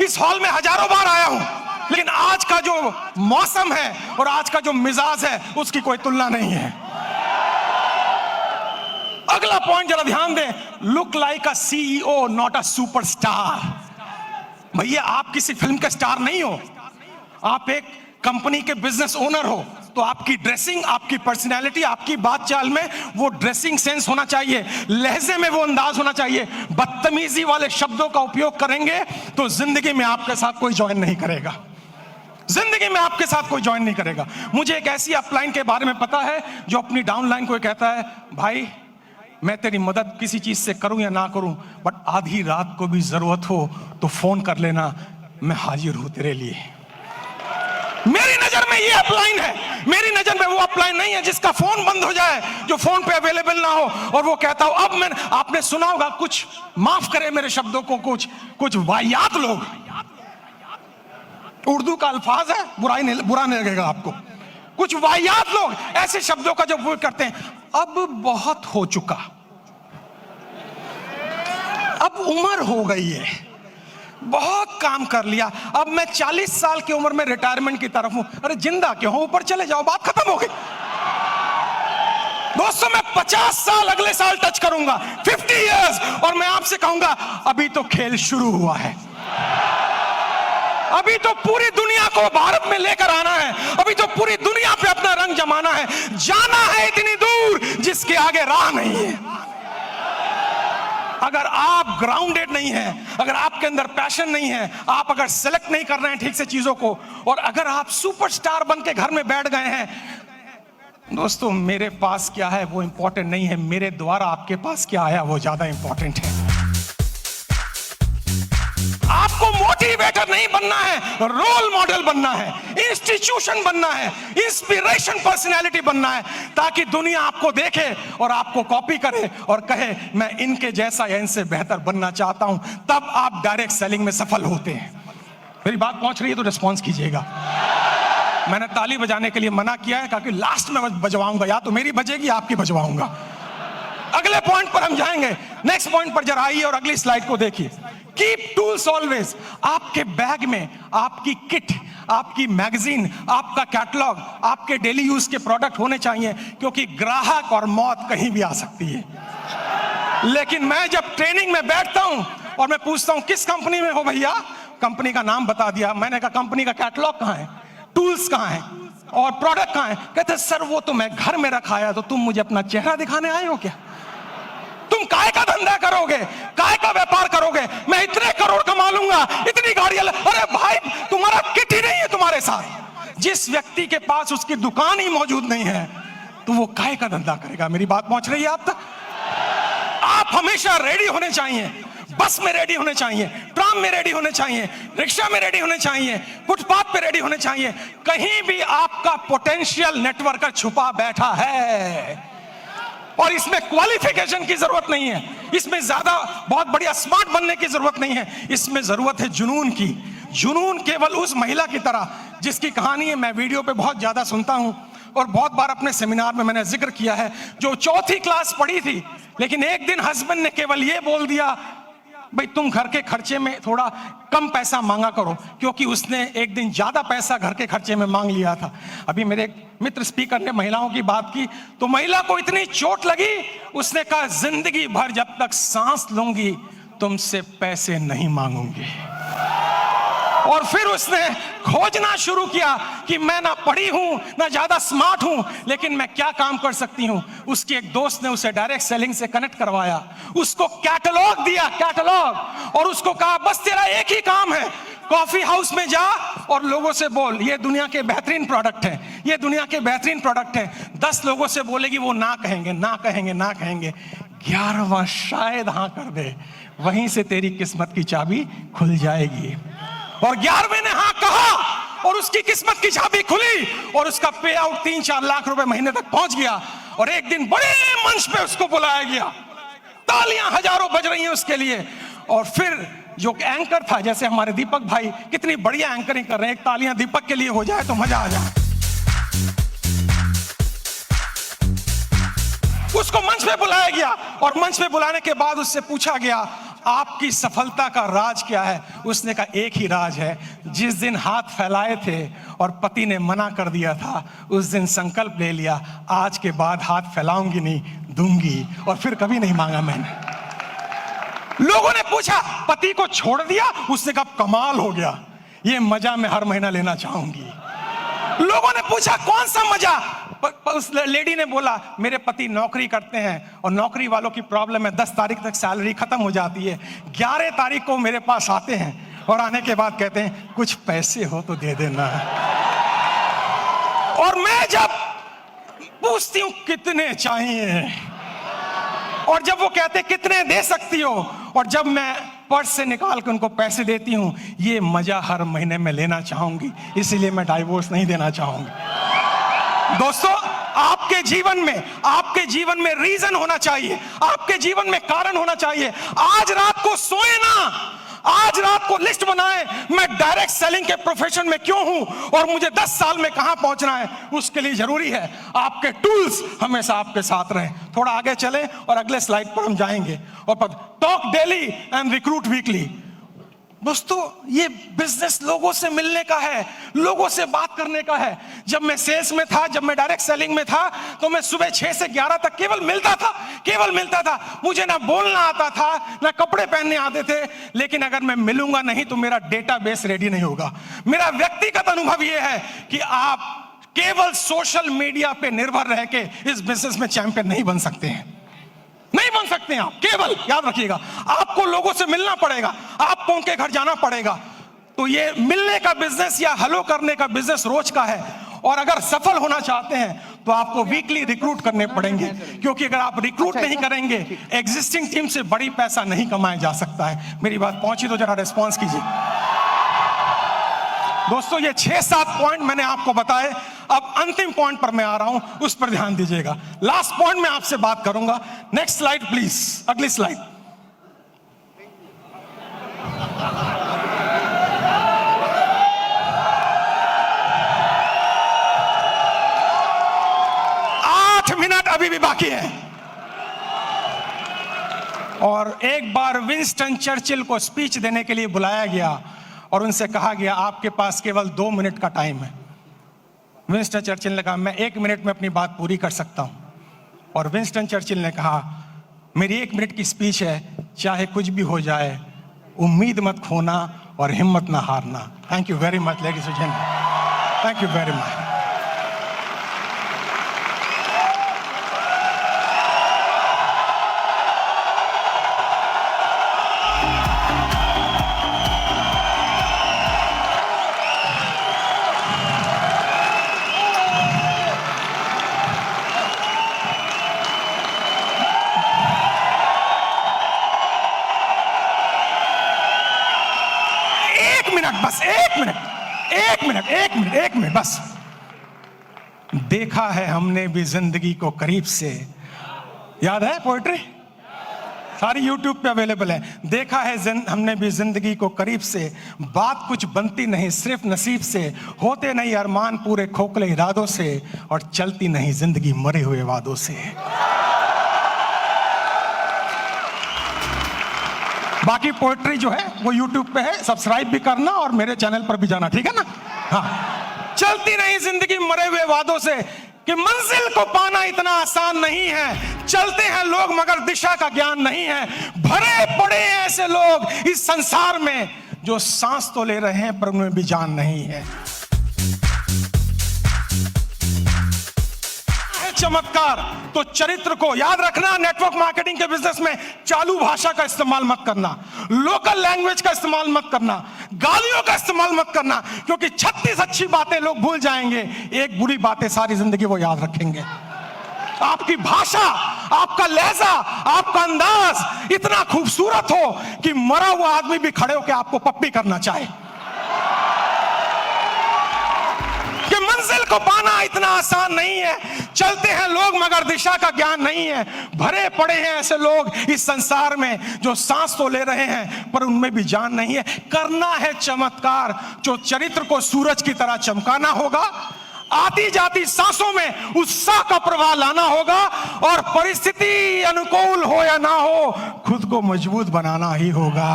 इस हॉल में हजारों बार आया हूं, लेकिन आज का जो मौसम है और आज का जो मिजाज है उसकी कोई तुलना नहीं है। अगला पॉइंट जरा ध्यान दें, look like a CEO not a superstar. भैया आप किसी फिल्म के स्टार नहीं हो, आप एक कंपनी के बिजनेस ओनर हो, तो आपकी ड्रेसिंग, आपकी पर्सनैलिटी, आपकी बात चाल में वो ड्रेसिंग सेंस होना चाहिए, लहजे में वो अंदाज होना चाहिए। बदतमीजी वाले शब्दों का उपयोग करेंगे तो जिंदगी में आपके साथ कोई ज्वाइन नहीं करेगा, जिंदगी में आपके साथ कोई ज्वाइन नहीं करेगा। मुझे एक ऐसी अपलाइन के बारे में पता है जो अपनी डाउनलाइन को कहता है, भाई मैं तेरी मदद किसी चीज से करूं या ना करूं, बट आधी रात को भी जरूरत हो तो फोन कर लेना, मैं हाजिर हूं तेरे लिए। मेरी नजर में ये अपलाइन है, मेरी नजर में वो अपलाइन नहीं है जिसका फोन बंद हो जाए, जो फोन पे अवेलेबल ना हो और वो कहता हो। अब मैं, आपने सुना होगा कुछ, माफ करे मेरे शब्दों को, कुछ वाहियात लोग, उर्दू का अल्फाज है, बुरा नहीं लगेगा आपको, कुछ वाहियात लोग ऐसे शब्दों का जो उपयोग करते हैं, अब बहुत हो चुका, अब उम्र हो गई है, बहुत काम कर लिया, अब मैं 40 साल की उम्र में रिटायरमेंट की तरफ हूं। अरे जिंदा क्यों हो, ऊपर चले जाओ, बात खत्म हो गई। दोस्तों मैं 50 साल अगले साल टच करूंगा, 50 इयर्स, और मैं आपसे कहूंगा अभी तो खेल शुरू हुआ है, अभी तो पूरी दुनिया को भारत में लेकर आना है, अभी तो पूरी दुनिया पे अपना रंग जमाना है, जाना है इतनी दूर जिसके आगे राह नहीं है। अगर आप ग्राउंडेड नहीं हैं, अगर आपके अंदर पैशन नहीं है, आप अगर सेलेक्ट नहीं कर रहे हैं ठीक से चीजों को, और अगर आप सुपरस्टार बन के घर में बैठ गए हैं, दोस्तों मेरे पास क्या है वो इंपॉर्टेंट नहीं है, मेरे द्वारा आपके पास क्या आया वो ज्यादा इंपॉर्टेंट है। आपको मोटिवेटर नहीं बनना है, रोल मॉडल बनना है, इंस्टीट्यूशन बनना है, इंस्पिरेशन पर्सनैलिटी बनना है, ताकि दुनिया आपको देखे और आपको कॉपी करे और कहे मैं इनके जैसा या इनसे बेहतर बनना चाहता हूं। तब आप डायरेक्ट सेलिंग में सफल होते हैं। मेरी बात पहुंच रही है तो रिस्पॉन्स कीजिएगा। मैंने ताली बजाने के लिए मना किया है क्योंकि लास्ट में बजवाऊंगा, या तो मेरी बजेगी आपकी बजवाऊंगा। अगले पॉइंट पर हम जाएंगे, नेक्स्ट पॉइंट पर जरा आइए और अगली स्लाइड को देखिए। कीप टूल्स ऑलवेज, आपके बैग में आपकी किट, आपकी मैगजीन, आपका कैटलॉग, आपके डेली यूज के प्रोडक्ट होने चाहिए, क्योंकि ग्राहक और मौत कहीं भी आ सकती है। लेकिन मैं जब ट्रेनिंग में बैठता हूं और मैं पूछता हूं किस कंपनी में हो भैया, कंपनी का नाम बता दिया, मैंने कहा कंपनी का कैटलॉग कहां है, टूल्स कहां है और प्रोडक्ट कहां है, कहते सर वो तो मैं घर में रखा है, तो तुम मुझे अपना चेहरा दिखाने आए हो क्या? तुम काय का धंधा करोगे, काय का व्यापार करोगे, मैं इतने करोड़ कमा लूंगा, इतनी गाड़ियां, अरे भाई तुम्हारा किट ही नहीं है तुम्हारे साथ। जिस व्यक्ति के पास उसकी दुकान ही मौजूद नहीं है तो वो काय का धंधा करेगा। मेरी बात पहुंच रही है आप तक? आप हमेशा रेडी होने चाहिए, बस में रेडी होने चाहिए, ट्राम में रेडी होने चाहिए, रिक्शा में रेडी होने चाहिए, फुटपाथ पे रेडी होने चाहिए। कहीं भी आपका पोटेंशियल नेटवर्कर छुपा बैठा है, और इसमें क्वालिफिकेशन की जरूरत नहीं है, इसमें ज्यादा बहुत बढ़िया स्मार्ट बनने की जरूरत नहीं है, इसमें जरूरत है जुनून की। जुनून केवल उस महिला की तरह जिसकी कहानी है मैं वीडियो पे बहुत ज्यादा सुनता हूं और बहुत बार अपने सेमिनार में मैंने जिक्र किया है, जो 4th क्लास पढ़ी थी, लेकिन एक दिन हस्बैंड ने केवल ये बोल दिया भाई तुम घर के खर्चे में थोड़ा कम पैसा मांगा करो, क्योंकि उसने एक दिन ज्यादा पैसा घर के खर्चे में मांग लिया था। अभी मेरे एक मित्र स्पीकर ने महिलाओं की बात की तो महिला को इतनी चोट लगी, उसने कहा जिंदगी भर जब तक सांस लूंगी तुमसे पैसे नहीं मांगूंगी। और फिर उसने खोजना शुरू किया कि मैं ना पढ़ी हूं ना ज्यादा स्मार्ट हूं, लेकिन मैं क्या काम कर सकती हूं। उसके एक दोस्त ने उसे डायरेक्ट सेलिंग से कनेक्ट करवाया, उसको कैटलॉग दिया, कैटलॉग, और उसको कहा बस तेरा एक ही काम है, कॉफी हाउस में जा और लोगों से बोल ये दुनिया के बेहतरीन प्रोडक्ट है, ये दुनिया के बेहतरीन प्रोडक्ट है। 10 लोगों से बोलेगी, वो ना कहेंगे, ना कहेंगे, ना कहेंगे, 11वां शायद हाँ कर दे, वहीं से तेरी किस्मत की चाबी खुल जाएगी। और 11वें ने हाँ कहा और उसकी किस्मत की चाबी खुली और उसका पे आउट 3-4 लाख रुपए महीने तक पहुंच गया। और एक दिन बड़े मंच पे उसको बुलाया गया, तालियां हजारों बज रही हैं उसके लिए। और फिर जो एंकर था, जैसे हमारे दीपक भाई कितनी बढ़िया एंकरिंग कर रहे हैं, एक तालियां दीपक के लिए हो जाए तो मजा आ जाए। उसको मंच पे बुलाया गया और मंच पे बुलाने के बाद उससे पूछा गया आपकी सफलता का राज क्या है। उसने कहा एक ही राज है, जिस दिन हाथ फैलाए थे और पति ने मना कर दिया था उस दिन संकल्प ले लिया, आज के बाद हाथ फैलाऊंगी नहीं, दूंगी, और फिर कभी नहीं मांगा मैंने। लोगों ने पूछा पति को छोड़ दिया, उसने कहा कमाल हो गया, ये मजा मैं हर महीना लेना चाहूंगी। लोगों ने पूछा कौन सा मजा, उस लेडी ने बोला मेरे पति नौकरी करते हैं और नौकरी वालों की प्रॉब्लम है, 10 तारीख तक सैलरी खत्म हो जाती है, 11 तारीख को मेरे पास आते हैं और आने के बाद कहते हैं कुछ पैसे हो तो दे देना। और मैं जब पूछती हूं कितने चाहिए, और जब वो कहते कितने दे सकती हो, और जब मैं पर्स से निकाल के उनको पैसे देती हूं, ये मजा हर महीने में लेना चाहूंगी, इसीलिए मैं डाइवोर्स नहीं देना चाहूंगी। दोस्तों, आपके जीवन में रीजन होना चाहिए, आपके जीवन में कारण होना चाहिए। आज रात को सोए ना, आज रात को लिस्ट बनाए मैं डायरेक्ट सेलिंग के प्रोफेशन में क्यों हूं और मुझे 10 साल में कहां पहुंचना है। उसके लिए जरूरी है आपके टूल्स हमेशा आपके साथ रहें। थोड़ा आगे चलें और अगले स्लाइड पर हम जाएंगे। और talk daily and recruit weekly. दोस्तों, ये बिजनेस लोगों से मिलने का है, लोगों से बात करने का है। जब मैं सेल्स में था, जब मैं डायरेक्ट सेलिंग में था, तो मैं सुबह 6 से 11 तक केवल मिलता था। मुझे ना बोलना आता था, ना कपड़े पहनने आते थे, लेकिन अगर मैं मिलूंगा नहीं तो मेरा डेटाबेस रेडी नहीं होगा। मेरा व्यक्तिगत अनुभव यह है कि आप केवल सोशल मीडिया पे निर्भर रह के इस बिजनेस में चैंपियन नहीं बन सकते हैं, नहीं बन सकते हैं आप। केवल याद रखिएगा, आपको लोगों से मिलना पड़ेगा, आपको उनके घर जाना पड़ेगा। तो ये मिलने का बिजनेस या हेलो करने का बिजनेस रोज का है। और अगर सफल होना चाहते हैं तो आपको वीकली रिक्रूट करने पड़ेंगे, क्योंकि अगर आप रिक्रूट नहीं करेंगे, एग्जिस्टिंग टीम से बड़ी पैसा नहीं कमाया जा सकता है। मेरी बात पहुंची तो जरा रिस्पॉन्स कीजिए। दोस्तों, ये 6-7 पॉइंट मैंने आपको बताए। अब अंतिम पॉइंट पर मैं आ रहा हूं, उस पर ध्यान दीजिएगा। लास्ट पॉइंट में आपसे बात करूंगा। नेक्स्ट स्लाइड प्लीज, अगली स्लाइड। मिनट अभी भी बाकी है। और एक बार विंस्टन चर्चिल को स्पीच देने के लिए बुलाया गया और उनसे कहा गया आपके पास केवल 2 मिनट का टाइम है। विंस्टन चर्चिल ने कहा मैं 1 मिनट में अपनी बात पूरी कर सकता हूं। और विंस्टन चर्चिल ने कहा मेरी 1 मिनट की स्पीच है, चाहे कुछ भी हो जाए, उम्मीद मत खोना और हिम्मत ना हारना। Thank you very much ladies and gentleman, thank you very much. बस 1 मिनट बस। देखा है हमने भी जिंदगी को करीब से, याद है पोएट्री, सारी यूट्यूब पे अवेलेबल है। देखा है हमने भी जिंदगी को करीब से, बात कुछ बनती नहीं सिर्फ नसीब से, होते नहीं अरमान पूरे खोखले इरादों से, और चलती नहीं जिंदगी मरे हुए वादों से। बाकी पोएट्री जो है वो YouTube पे है, सब्सक्राइब भी करना और मेरे चैनल पर भी जाना, ठीक है ना। हाँ, चलती नहीं जिंदगी मरे हुए वादों से, कि मंजिल को पाना इतना आसान नहीं है। चलते हैं लोग मगर दिशा का ज्ञान नहीं है। भरे पड़े हैं ऐसे लोग इस संसार में जो सांस तो ले रहे हैं पर उनमें भी जान नहीं है। चमत्कार तो चरित्र को याद रखना। नेटवर्क मार्केटिंग के बिजनेस में चालू भाषा का इस्तेमाल मत करना, लोकल लैंग्वेज का इस्तेमाल मत करना, गालियों का इस्तेमाल मत करना, क्योंकि 36 अच्छी बातें लोग भूल जाएंगे, एक बुरी बातें सारी जिंदगी वो याद रखेंगे। आपकी भाषा, आपका लहजा, आपका अंदाज इतना खूबसूरत हो कि मरा हुआ आदमी भी खड़े होकर आपको पप्पी करना चाहे। कि मंजिल को पाना इतना आसान नहीं है। चलते हैं लोग मगर दिशा का ज्ञान नहीं है। भरे पड़े हैं ऐसे लोग इस संसार में जो सांस तो ले रहे हैं पर उनमें भी जान नहीं है। करना है चमत्कार, जो चरित्र को सूरज की तरह चमकाना होगा। आती जाती सांसों में उत्साह का प्रवाह लाना होगा, और परिस्थिति अनुकूल हो या ना हो, खुद को मजबूत बनाना ही होगा।